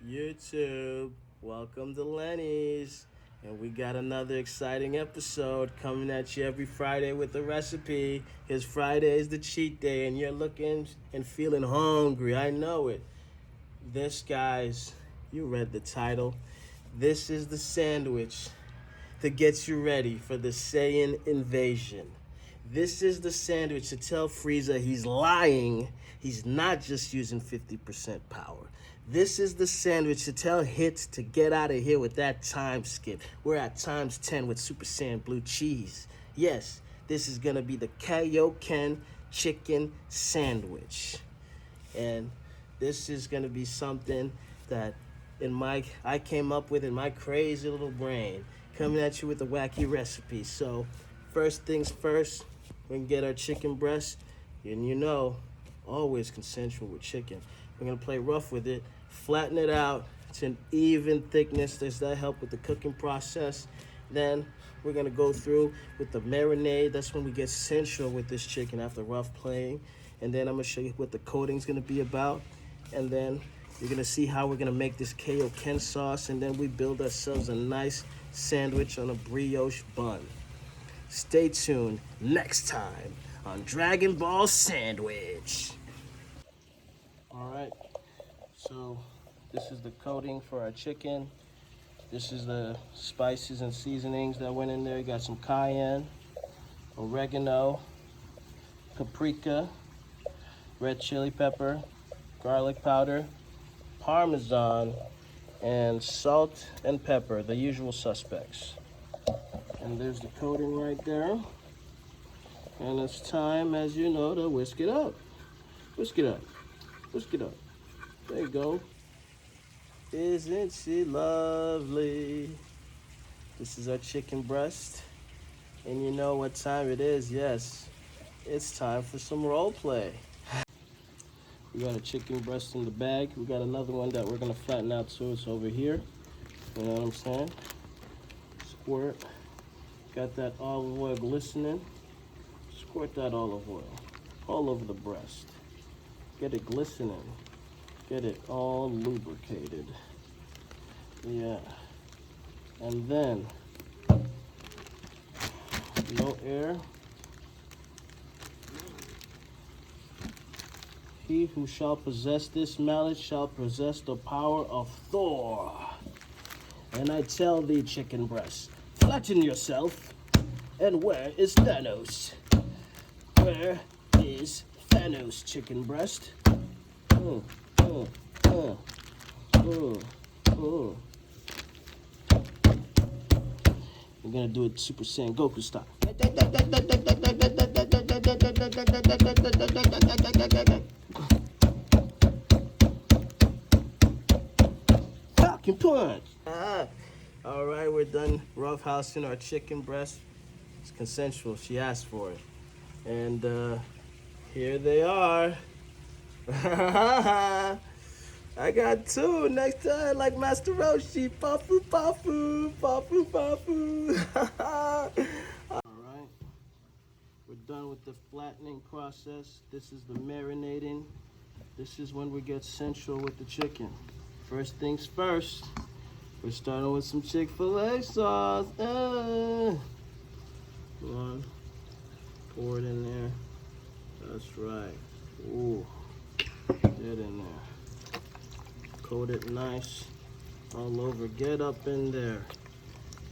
YouTube, welcome to Lenny'z. And we got another exciting episode coming at you every Friday with a recipe. Because Friday is the cheat day and you're looking and feeling hungry. I know it. This, guys, you read the title. This is the sandwich that gets you ready for the Saiyan invasion. This is the sandwich to tell Frieza he's lying. He's not just using 50% power. This is the sandwich to tell Hits to get out of here with that time skip. We're at times 10 with Super Saiyan Blue Cheese. Yes, this is going to be the Kaioken chicken sandwich. And this is going to be something that I came up with in my crazy little brain, coming at you with a wacky recipe. So first things first, we can get our chicken breast, and always consensual with chicken. We're gonna play rough with it, flatten it out to an even thickness. Does that help with the cooking process? Then we're gonna go through with the marinade. That's when we get sensual with this chicken after rough playing. And then I'm gonna show you what the coating's gonna be about. And then you're gonna see how we're gonna make this Kaioken sauce, and then we build ourselves a nice sandwich on a brioche bun. Stay tuned next time on Dragon Ball Sandwich. All right, so this is the coating for our chicken. This is the spices and seasonings that went in there. You got some cayenne, oregano, paprika, red chili pepper, garlic powder, Parmesan, and salt and pepper, the usual suspects. And there's the coating right there. And it's time, as you know, to whisk it up. Whisk it up. Whisk it up. There you go. Isn't she lovely? This is our chicken breast. And you know what time it is? Yes, it's time for some role play. We got a chicken breast in the bag. We got another one that we're gonna flatten out, so it's over here. You know what I'm saying? Squirt. Got that olive oil glistening. Squirt that olive oil all over the breast. Get it glistening. Get it all lubricated. Yeah. And then, no air. He who shall possess this mallet shall possess the power of Thor. And I tell thee, chicken breast, flatten yourself. And where is Thanos? Where is Thanos, chicken breast? We're gonna do it Super Saiyan Goku style. Falcon punch! All right, we're done roughhousing our chicken breast. It's consensual. She asked for it. And here they are. I got two next time, like Master Roshi. Pafu, pafu, pafu, pafu. All right. We're done with the flattening process. This is the marinating. This is when we get sensual with the chicken. First things first, we're starting with some Chick-fil-A sauce. Come on, pour it in there. That's right. Ooh, get in there. Coat it nice all over. Get up in there.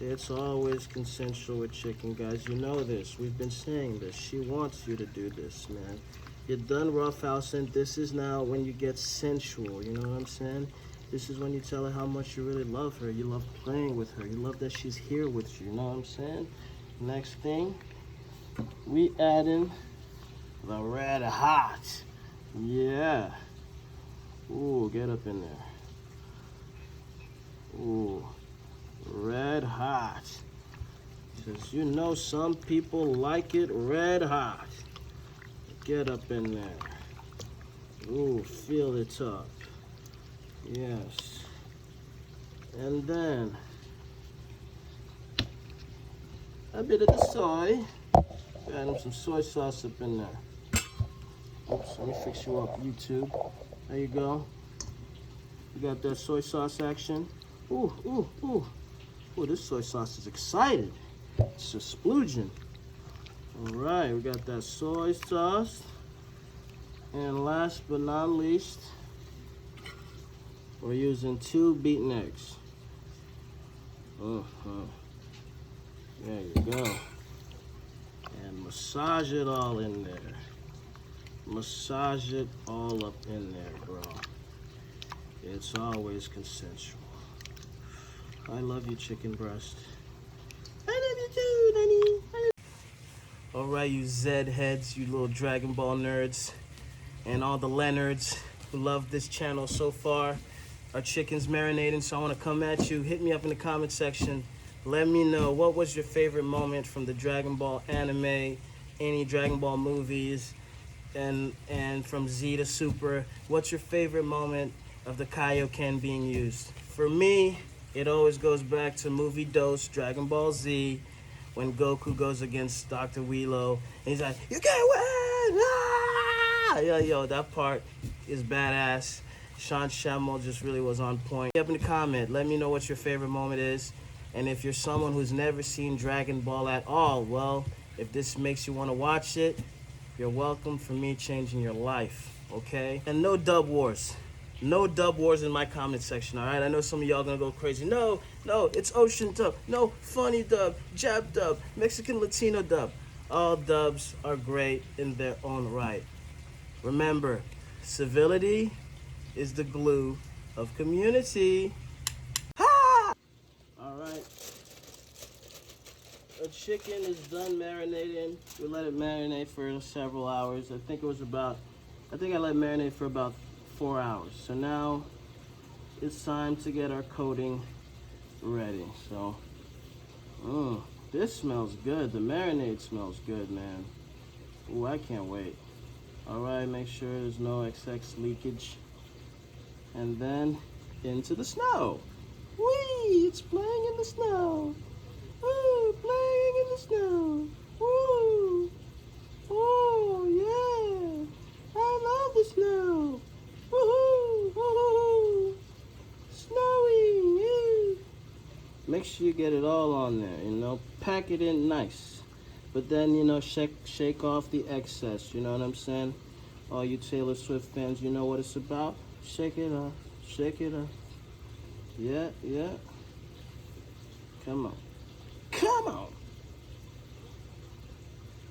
It's always consensual with chicken, guys. You know this. We've been saying this. She wants you to do this, man. You're done roughhousing. This is now when you get sensual. You know what I'm saying? This is when you tell her how much you really love her. You love playing with her. You love that she's here with you. You know what I'm saying? Next thing, we add in the red hot. Yeah. Ooh, get up in there. Ooh, red hot. Because you know some people like it red hot. Get up in there. Ooh, feel it up. Yes. And then a bit of the soy. Add some soy sauce up in there. Oops, let me fix you up, YouTube. There you go. We got that soy sauce action. Ooh, ooh, ooh. Ooh, this soy sauce is excited. It's a splooging. All right, we got that soy sauce. And last but not least, we're using 2 beaten eggs. There you go. And massage it all in there. Massage it all up in there, bro. It's always consensual. I love you, chicken breast. I love you too, Lenny. All right, you Zed heads, you little Dragon Ball nerds, and all the Leonards who love this channel so far. Our chicken's marinating, so I want to come at you. Hit me up in the comment section. Let me know, what was your favorite moment from the Dragon Ball anime, any Dragon Ball movies, and from Z to Super. What's your favorite moment of the Kaioken being used? For me, it always goes back to movie Dose, Dragon Ball Z, when Goku goes against Dr. Wheelo, and he's like, "You can't win!" Ah! Yo, that part is badass. Sean Shammo just really was on point. Up in the comment, let me know what your favorite moment is. And if you're someone who's never seen Dragon Ball at all, well, if this makes you want to watch it, you're welcome for me changing your life, okay? And no dub wars. No dub wars in my comment section, all right? I know some of y'all gonna go crazy. No, it's Ocean dub. No, funny dub, Jap dub, Mexican Latino dub. All dubs are great in their own right. Remember, civility is the glue of community. Ha! All right. The chicken is done marinating. We let it marinate for several hours. I think I let it marinate for about 4 hours. So now it's time to get our coating ready. So, this smells good. The marinade smells good, man. Ooh, I can't wait. All right, make sure there's no XX leakage. And then into the snow. Whee! It's playing in the snow. Woo! Playing in the snow. Woo! Oh yeah! I love the snow. Woohoo! Woohoo! Snowy! Yeah. Make sure you get it all on there. You know, pack it in nice. But then, you know, shake off the excess. You know what I'm saying? All you Taylor Swift fans, you know what it's about. Shake it off, shake it off. Yeah. Come on.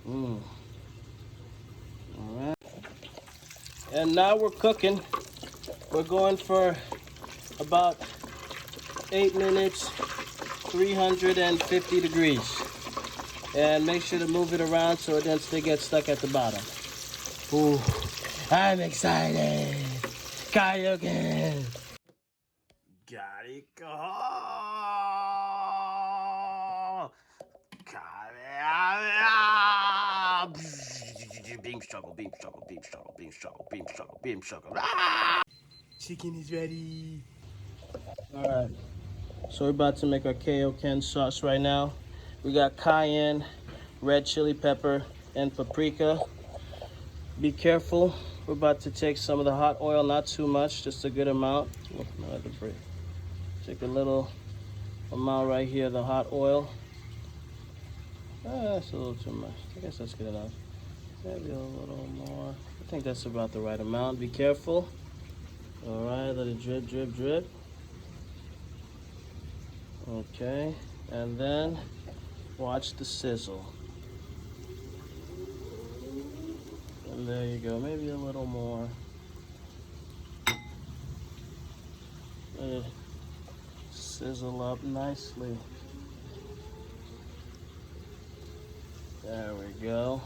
All right. And now we're cooking. We're going for about 8 minutes, 350 degrees. And make sure to move it around so it doesn't get stuck at the bottom. Ooh, I'm excited. Kaioken. Got it. Beam struggle. Ah! Chicken is ready. All right. So we're about to make our Kaioken sauce right now. We got cayenne, red chili pepper, and paprika. Be careful. We're about to take some of the hot oil, not too much, just a good amount. Take a little amount right here, the hot oil. That's a little too much. I guess that's good enough. Maybe a little more. I think that's about the right amount. Be careful. All right, let it drip, drip, drip. Okay, and then watch the sizzle. And there you go, maybe a little more. Let it sizzle up nicely. There we go.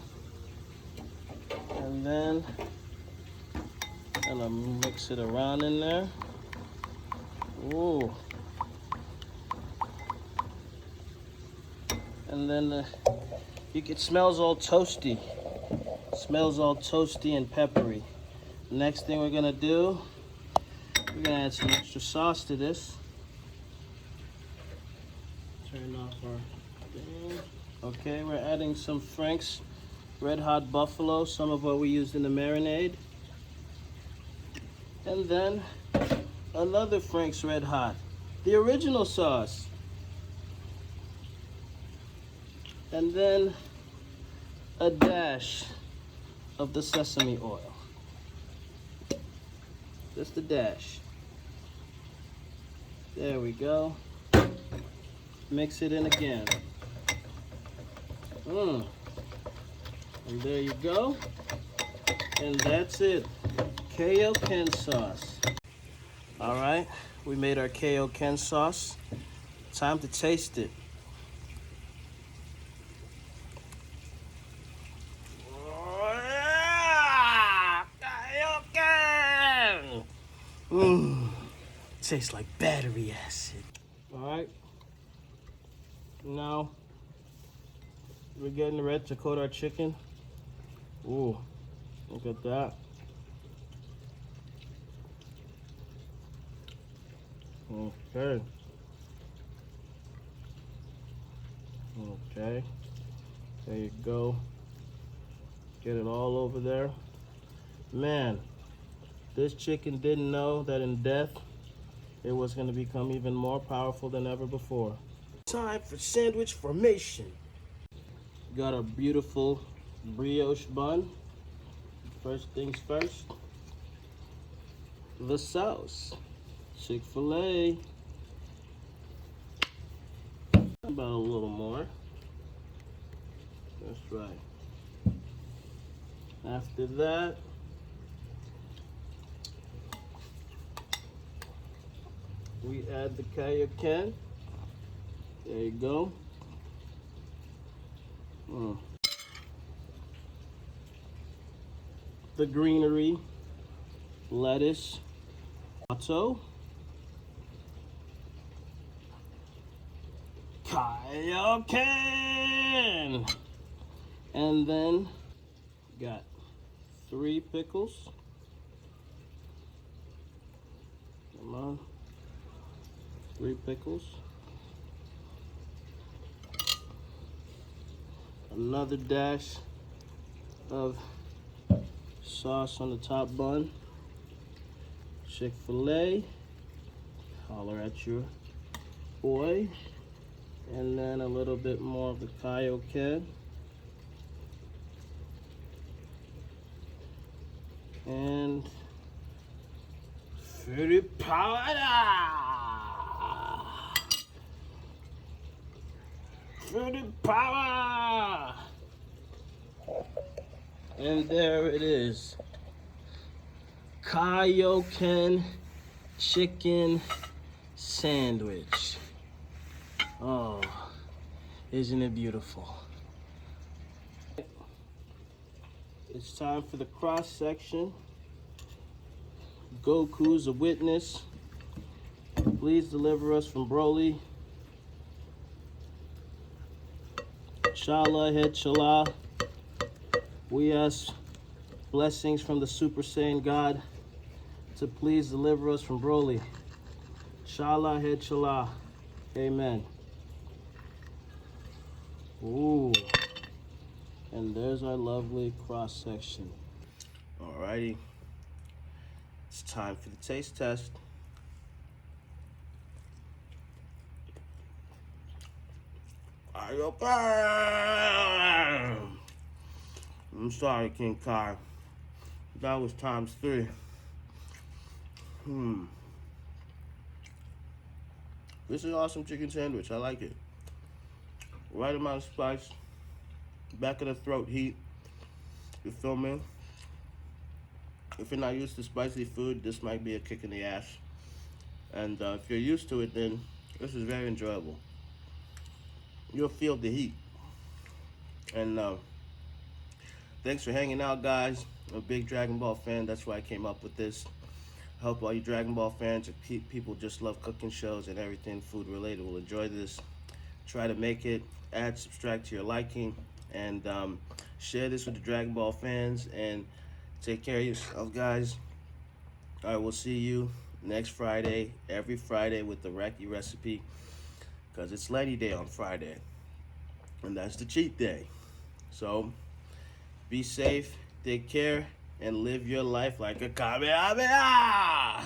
And then I'm gonna mix it around in there. Ooh. And then it smells all toasty. Smells all toasty and peppery. Next thing we're gonna do, we're gonna add some extra sauce to this. Turn off our thing. Okay, we're adding some Frank's Red Hot Buffalo, some of what we used in the marinade. And then another Frank's Red Hot, the original sauce. And then a dash of the sesame oil. Just a dash. There we go. Mix it in again. And there you go. And that's it. Kaioken sauce. All right, we made our Kaioken sauce. Time to taste it. Tastes like battery acid. All right. Now we're getting ready to coat our chicken. Ooh, look at that. Okay. Okay. There you go. Get it all over there. Man, this chicken didn't know that in death, it was going to become even more powerful than ever before. Time for sandwich formation. Got a beautiful brioche bun. First things first, the sauce. Chick-fil-A. About a little more. That's right. After that, we add the Kaioken. There you go. The greenery, lettuce, tomato, Kaioken, and then got 3 pickles. Come on. 3 pickles. Another dash of sauce on the top bun. Chick-fil-A. Holler at your boy. And then a little bit more of the Kaioken. And fruit powder. Fruit power! And there it is. Kaioken chicken sandwich. Oh, isn't it beautiful? It's time for the cross section. Goku's a witness. Please deliver us from Broly. Shala head Shala. We ask blessings from the Super Saiyan God to please deliver us from Broly. Shala head Shala. Amen. Ooh. And there's our lovely cross section. Alrighty. It's time for the taste test. I'm sorry, King Kai. That was times 3. This is an awesome chicken sandwich. I like it. Right amount of spice. Back of the throat heat. You feel me? If you're not used to spicy food, this might be a kick in the ass. And if you're used to it, then this is very enjoyable. You'll feel the heat. And thanks for hanging out, guys. I'm a big Dragon Ball fan. That's why I came up with this. I hope all you Dragon Ball fans and people just love cooking shows and everything food related will enjoy this. Try to make it, add, subtract to your liking, and share this with the Dragon Ball fans. And take care of yourself, guys. All right, we'll see you next Friday, every Friday with the Wacky recipe, because it's Lenny Day on Friday, and that's the cheat day. So be safe, take care, and live your life like a Kamehameha!